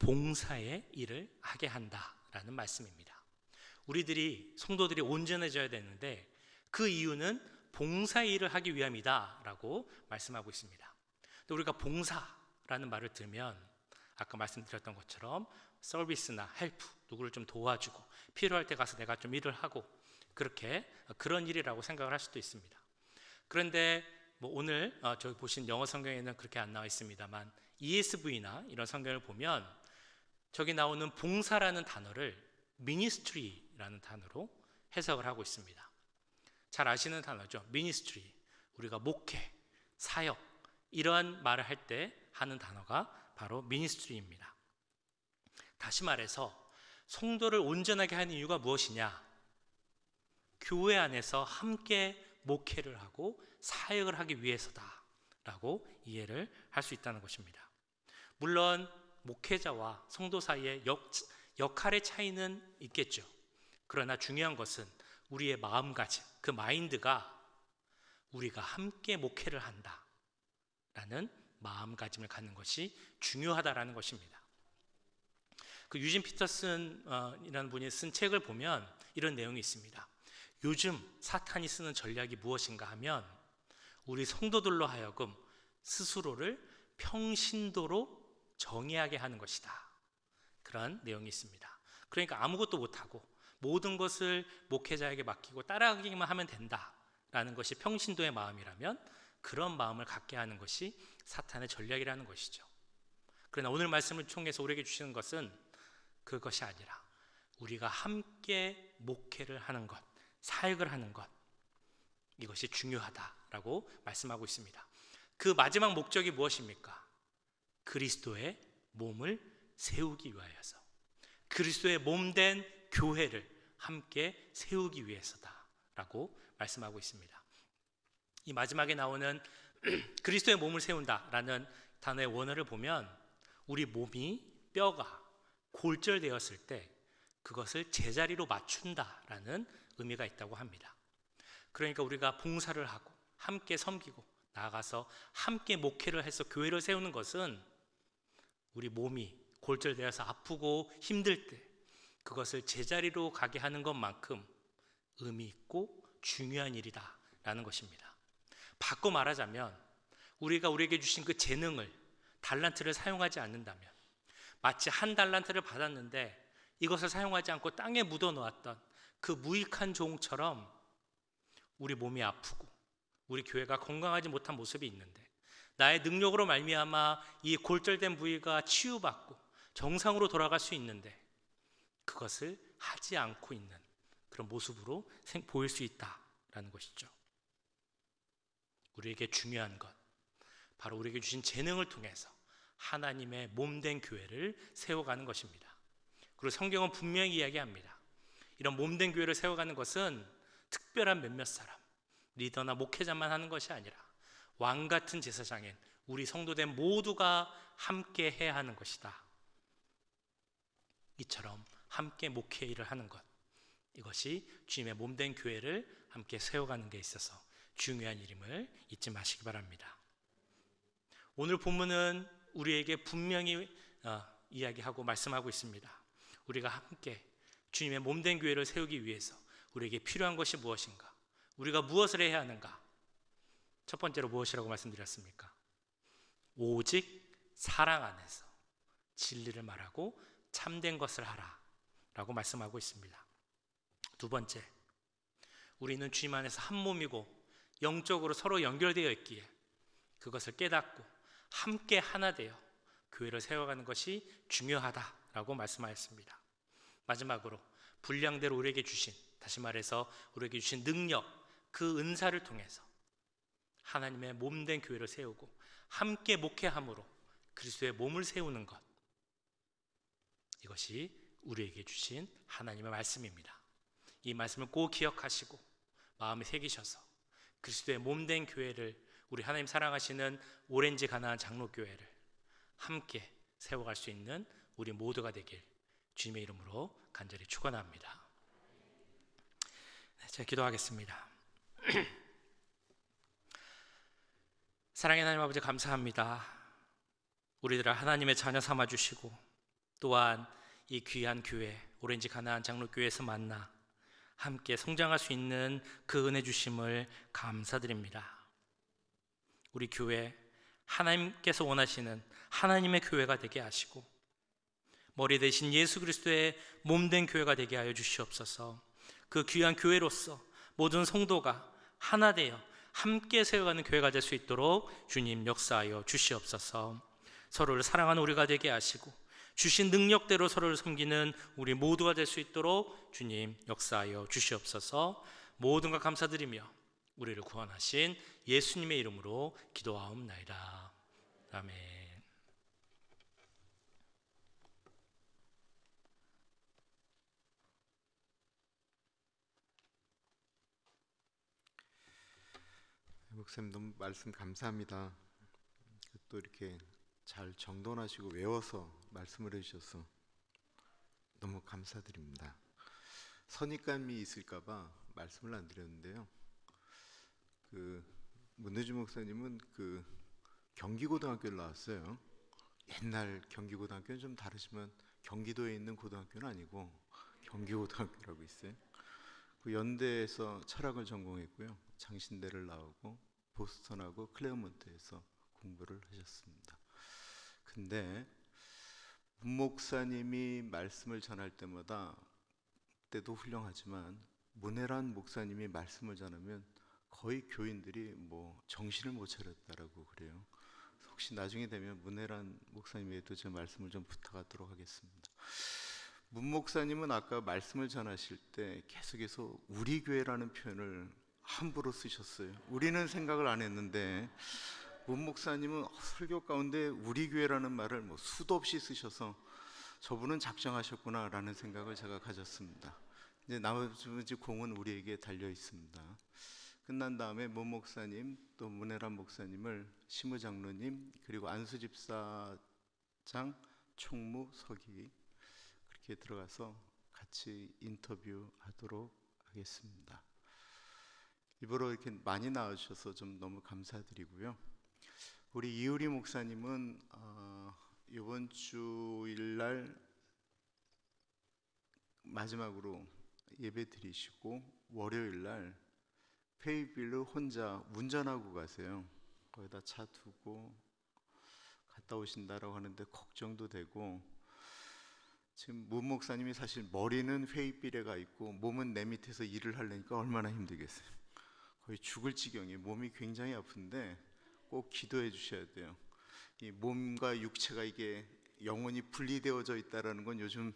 S2: 봉사의 일을 하게 한다라는 말씀입니다. 우리들이 성도들이 온전해져야 되는데 그 이유는 봉사의 일을 하기 위함이다 라고 말씀하고 있습니다. 근데 우리가 봉사라는 말을 들으면 아까 말씀드렸던 것처럼 서비스나 헬프, 누구를 좀 도와주고 필요할 때 가서 내가 좀 일을 하고 그런 일이라고 생각을 할 수도 있습니다. 그런데 오늘 저기 보신 영어 성경에는 그렇게 안 나와 있습니다만 ESV나 이런 성경을 보면 저기 나오는 봉사라는 단어를 ministry라는 단어로 해석을 하고 있습니다. 잘 아시는 단어죠. ministry. 우리가 목회, 사역 이러한 말을 할 때 하는 단어가 바로 ministry입니다. 다시 말해서 성도를 온전하게 하는 이유가 무엇이냐? 교회 안에서 함께 목회를 하고 사역을 하기 위해서다라고 이해를 할 수 있다는 것입니다. 물론 목회자와 성도 사이의 역할의 차이는 있겠죠. 그러나 중요한 것은 우리의 마음가짐, 그 마인드가 우리가 함께 목회를 한다라는 마음가짐을 갖는 것이 중요하다라는 것입니다. 그 유진 피터슨이라는 분이 쓴 책을 보면 이런 내용이 있습니다. 요즘 사탄이 쓰는 전략이 무엇인가 하면 우리 성도들로 하여금 스스로를 평신도로 정의하게 하는 것이다. 그런 내용이 있습니다. 그러니까 아무것도 못하고 모든 것을 목회자에게 맡기고 따라가기만 하면 된다라는 것이 평신도의 마음이라면 그런 마음을 갖게 하는 것이 사탄의 전략이라는 것이죠. 그러나 오늘 말씀을 통해서 우리에게 주시는 것은 그것이 아니라 우리가 함께 목회를 하는 것, 사역을 하는 것, 이것이 중요하다라고 말씀하고 있습니다. 그 마지막 목적이 무엇입니까? 그리스도의 몸을 세우기 위하여서, 그리스도의 몸된 교회를 함께 세우기 위해서다라고 말씀하고 있습니다. 이 마지막에 나오는 그리스도의 몸을 세운다라는 단어의 원어를 보면 우리 몸이, 뼈가 골절되었을 때 그것을 제자리로 맞춘다라는 의미가 있다고 합니다. 그러니까 우리가 봉사를 하고 함께 섬기고 나아가서 함께 목회를 해서 교회를 세우는 것은 우리 몸이 골절되어서 아프고 힘들 때 그것을 제자리로 가게 하는 것만큼 의미 있고 중요한 일이다라는 것입니다. 바꿔 말하자면 우리가 우리에게 주신 그 재능을, 달란트를 사용하지 않는다면, 마치 한 달란트를 받았는데 이것을 사용하지 않고 땅에 묻어 놓았던 그 무익한 종처럼 우리 몸이 아프고 우리 교회가 건강하지 못한 모습이 있는데, 나의 능력으로 말미암아 이 골절된 부위가 치유받고 정상으로 돌아갈 수 있는데 그것을 하지 않고 있는 그런 모습으로 보일 수 있다라는 것이죠. 우리에게 중요한 것, 바로 우리에게 주신 재능을 통해서 하나님의 몸된 교회를 세워가는 것입니다. 그리고 성경은 분명히 이야기합니다. 이런 몸된 교회를 세워가는 것은 특별한 몇몇 사람, 리더나 목회자만 하는 것이 아니라 왕 같은 제사장인 우리 성도된 모두가 함께 해야 하는 것이다. 이처럼 함께 목회 일을 하는 것, 이것이 주님의 몸된 교회를 함께 세워가는 데 있어서 중요한 일임을 잊지 마시기 바랍니다. 오늘 본문은 우리에게 분명히 이야기하고 말씀하고 있습니다. 우리가 함께 주님의 몸된 교회를 세우기 위해서 우리에게 필요한 것이 무엇인가? 우리가 무엇을 해야 하는가? 첫 번째로 무엇이라고 말씀드렸습니까? 오직 사랑 안에서 진리를 말하고 참된 것을 하라 라고 말씀하고 있습니다. 두 번째, 우리는 주님 안에서 한 몸이고 영적으로 서로 연결되어 있기에 그것을 깨닫고 함께 하나 되어 교회를 세워가는 것이 중요하다라고 말씀하였습니다. 마지막으로 분량대로 우리에게 주신, 다시 말해서 우리에게 주신 능력, 그 은사를 통해서 하나님의 몸된 교회를 세우고 함께 목회함으로 그리스도의 몸을 세우는 것, 이것이 우리에게 주신 하나님의 말씀입니다. 이 말씀을 꼭 기억하시고 마음에 새기셔서 그리스도의 몸된 교회를, 우리 하나님 사랑하시는 오렌지 가나안 장로교회를 함께 세워갈 수 있는 우리 모두가 되길 주님의 이름으로 간절히 축원합니다. 네, 제가 기도하겠습니다. 사랑의 하나님 아버지, 감사합니다. 우리들을 하나님의 자녀 삼아주시고 또한 이 귀한 교회 오렌지 가나안 장로교회에서 만나 함께 성장할 수 있는 그 은혜 주심을 감사드립니다. 우리 교회 하나님께서 원하시는 하나님의 교회가 되게 하시고 머리 대신 예수 그리스도의 몸된 교회가 되게 하여 주시옵소서. 그 귀한 교회로서 모든 성도가 하나 되어 함께 세워가는 교회가 될 수 있도록 주님 역사하여 주시옵소서. 서로를 사랑하는 우리가 되게 하시고 주신 능력대로 서로를 섬기는 우리 모두가 될 수 있도록 주님 역사하여 주시옵소서. 모든 것 감사드리며 우리를 구원하신 예수님의 이름으로 기도하옵나이다. 아멘.
S1: 목사님 너무 말씀 감사합니다. 또 이렇게 잘 정돈하시고 외워서 말씀을 해주셔서 너무 감사드립니다. 선입감이 있을까봐 말씀을 안 드렸는데요. 문대주 목사님은 경기고등학교를 나왔어요. 옛날 경기고등학교는 좀 다르지만 경기도에 있는 고등학교는 아니고 경기고등학교라고 있어요. 그 연대에서 철학을 전공했고요. 장신대를 나오고 보스턴하고 클레어몬트에서 공부를 하셨습니다. 근데 문 목사님이 말씀을 전할 때마다 때도 훌륭하지만 문혜란 목사님이 말씀을 전하면 거의 교인들이 정신을 못 차렸다라고 그래요. 혹시 나중에 되면 문혜란 목사님에도 제 말씀을 좀 부탁하도록 하겠습니다. 문 목사님은 아까 말씀을 전하실 때 계속해서 우리 교회라는 표현을 함부로 쓰셨어요. 우리는 생각을 안 했는데 문 목사님은 설교 가운데 우리 교회라는 말을 수도 없이 쓰셔서 저분은 작정하셨구나라는 생각을 제가 가졌습니다. 이제 나머지 공은 우리에게 달려 있습니다. 끝난 다음에 문 목사님 또 문혜란 목사님을 시무장로님 그리고 안수집사장 총무 서기 그렇게 들어가서 같이 인터뷰하도록 하겠습니다. 일부러 이렇게 많이 나와주셔서 좀 너무 감사드리고요. 우리 이우리 목사님은 이번 주일날 마지막으로 예배 드리시고 월요일날 페이빌로 혼자 운전하고 가세요. 거기다 차 두고 갔다 오신다라고 하는데 걱정도 되고, 지금 문 목사님이 사실 머리는 회의비례가 있고 몸은 내 밑에서 일을 하려니까 얼마나 힘들겠어요. 거의 죽을 지경이에요. 몸이 굉장히 아픈데 꼭 기도해 주셔야 돼요. 이 몸과 육체가 이게 영혼이 분리되어져 있다라는 건 요즘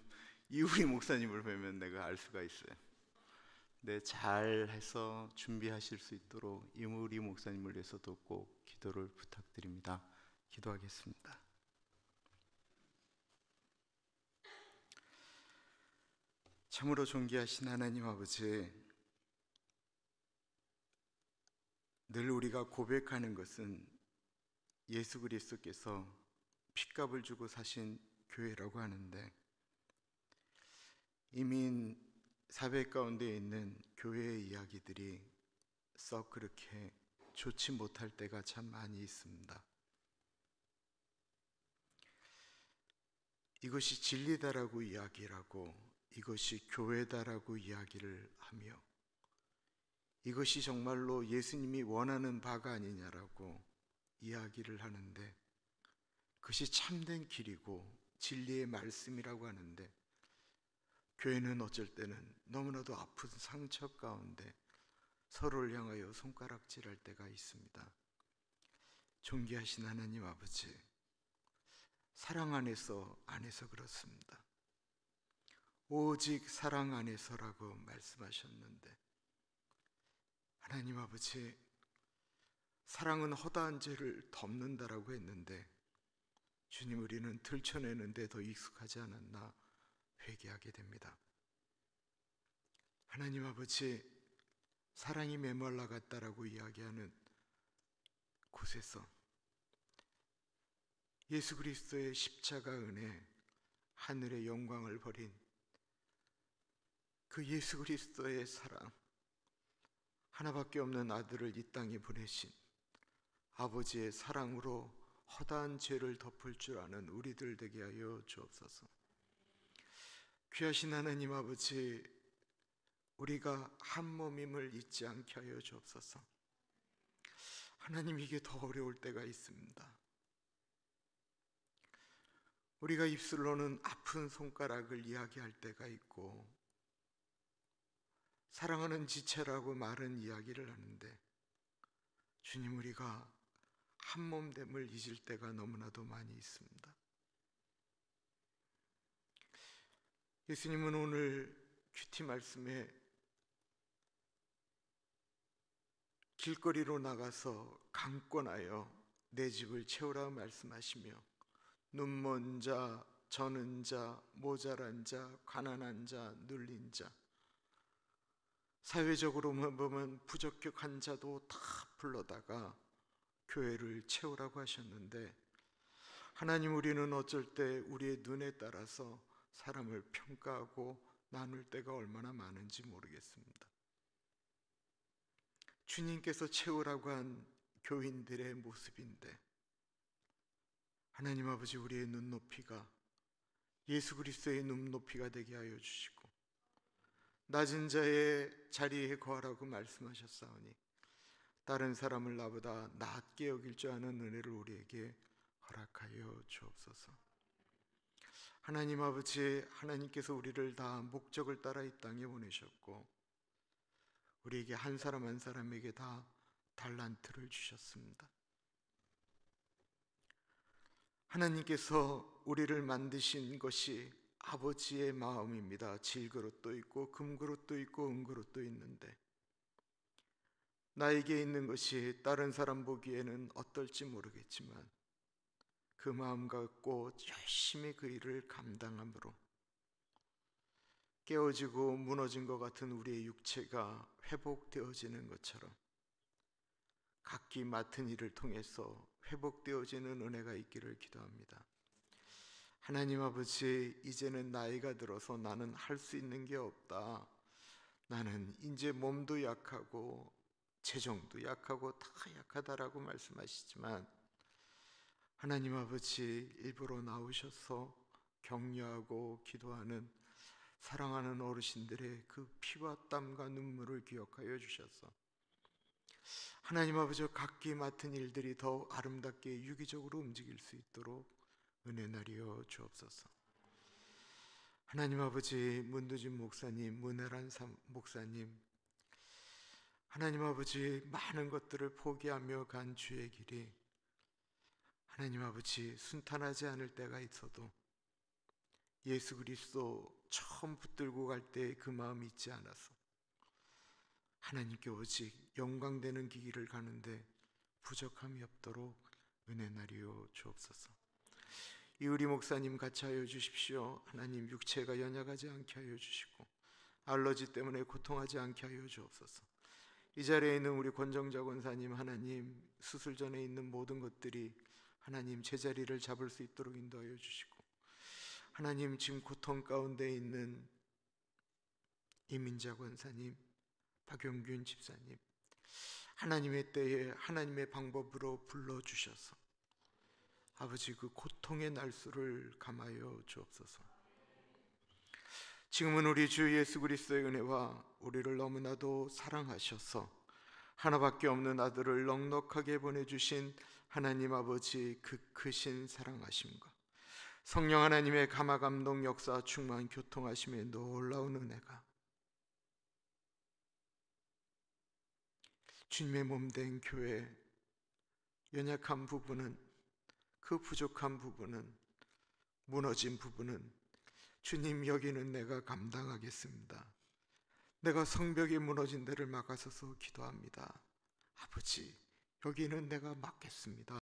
S1: 이우리 목사님을 뵈면 내가 알 수가 있어요. 네, 잘 해서 준비하실 수 있도록 이우리 목사님을 위해서도 꼭 기도를 부탁드립니다. 기도하겠습니다. 참으로 존귀하신 하나님 아버지, 늘 우리가 고백하는 것은 예수 그리스도께서 핏값을 주고 사신 교회라고 하는데, 이민 사회 가운데 있는 교회의 이야기들이 썩 그렇게 좋지 못할 때가 참 많이 있습니다. 이것이 진리다라고 이야기하고 이것이 교회다라고 이야기를 하며 이것이 정말로 예수님이 원하는 바가 아니냐라고 이야기를 하는데, 그것이 참된 길이고 진리의 말씀이라고 하는데, 교회는 어쩔 때는 너무나도 아픈 상처 가운데 서로를 향하여 손가락질할 때가 있습니다. 존귀하신 하나님 아버지, 사랑 안에서 그렇습니다. 오직 사랑 안에서라고 말씀하셨는데, 하나님 아버지, 사랑은 허다한 죄를 덮는다라고 했는데, 주님, 우리는 들춰내는데 더 익숙하지 않았나 회개하게 됩니다. 하나님 아버지, 사랑이 메말라 갔다라고 이야기하는 곳에서 예수 그리스도의 십자가 은혜, 하늘의 영광을 버린 그 예수 그리스도의 사랑, 하나밖에 없는 아들을 이 땅에 보내신 아버지의 사랑으로 허다한 죄를 덮을 줄 아는 우리들 되게 하여 주옵소서. 귀하신 하나님 아버지, 우리가 한 몸임을 잊지 않게 하여 주옵소서. 하나님, 이게 더 어려울 때가 있습니다. 우리가 입술로는 아픈 손가락을 이야기할 때가 있고, 사랑하는 지체라고 말은 이야기를 하는데, 주님, 우리가 한 몸됨을 잊을 때가 너무나도 많이 있습니다. 예수님은 오늘 큐티 말씀에 길거리로 나가서 강권하여 내 집을 채우라 말씀하시며, 눈먼 자, 저는 자, 모자란 자, 가난한 자, 눌린 자, 사회적으로 보면 부적격한 자도 다 불러다가 교회를 채우라고 하셨는데, 하나님, 우리는 어쩔 때 우리의 눈에 따라서 사람을 평가하고 나눌 때가 얼마나 많은지 모르겠습니다. 주님께서 채우라고 한 교인들의 모습인데, 하나님 아버지, 우리의 눈높이가 예수 그리스도의 눈높이가 되게 하여 주시고, 낮은 자의 자리에 거하라고 말씀하셨사오니 다른 사람을 나보다 낮게 여길 줄 아는 은혜를 우리에게 허락하여 주옵소서. 하나님 아버지, 하나님께서 우리를 다 목적을 따라 이 땅에 보내셨고, 우리에게 한 사람 한 사람에게 다 달란트를 주셨습니다. 하나님께서 우리를 만드신 것이 아버지의 마음입니다. 질그릇도 있고 금그릇도 있고 은그릇도 있는데, 나에게 있는 것이 다른 사람 보기에는 어떨지 모르겠지만 그 마음 갖고 열심히 그 일을 감당함으로 깨어지고 무너진 것 같은 우리의 육체가 회복되어지는 것처럼 각기 맡은 일을 통해서 회복되어지는 은혜가 있기를 기도합니다. 하나님 아버지, 이제는 나이가 들어서 나는 할 수 있는 게 없다, 나는 이제 몸도 약하고 재정도 약하고 다 약하다라고 말씀하시지만, 하나님 아버지, 일부러 나오셔서 격려하고 기도하는 사랑하는 어르신들의 그 피와 땀과 눈물을 기억하여 주셔서
S3: 하나님 아버지, 각기 맡은 일들이 더 아름답게 유기적으로 움직일 수 있도록 은혜 나리여 주옵소서. 하나님 아버지, 문두진 목사님, 문혜란 목사님, 하나님 아버지, 많은 것들을 포기하며 간 주의 길이 하나님 아버지 순탄하지 않을 때가 있어도 예수 그리스도 처음 붙들고 갈 때 그 마음이 있지 않아서 하나님께 오직 영광되는 길을 가는데 부족함이 없도록 은혜 나리여 주옵소서. 이우리 목사님 같이 하여 주십시오. 하나님, 육체가 연약하지 않게 하여 주시고 알러지 때문에 고통하지 않게 하여 주옵소서. 이 자리에 있는 우리 권정자 권사님, 하나님 수술 전에 있는 모든 것들이 하나님 제자리를 잡을 수 있도록 인도하여 주시고, 하나님 지금 고통 가운데 있는 이민자 권사님, 박용균 집사님, 하나님의 때에 하나님의 방법으로 불러주셔서 아버지 그 고통의 날수를 감하여 주옵소서. 지금은 우리 주 예수 그리스도의 은혜와 우리를 너무나도 사랑하셔서 하나밖에 없는 아들을 넉넉하게 보내주신 하나님 아버지 그 크신 사랑하심과 성령 하나님의 감화감동 역사 충만 교통하심의 놀라운 은혜가 주님의 몸된 교회 연약한 부분은, 그 부족한 부분은, 무너진 부분은 주님 여기는 내가 감당하겠습니다. 내가 성벽이 무너진 데를 막아서서 기도합니다. 아버지, 여기는 내가 맡겠습니다.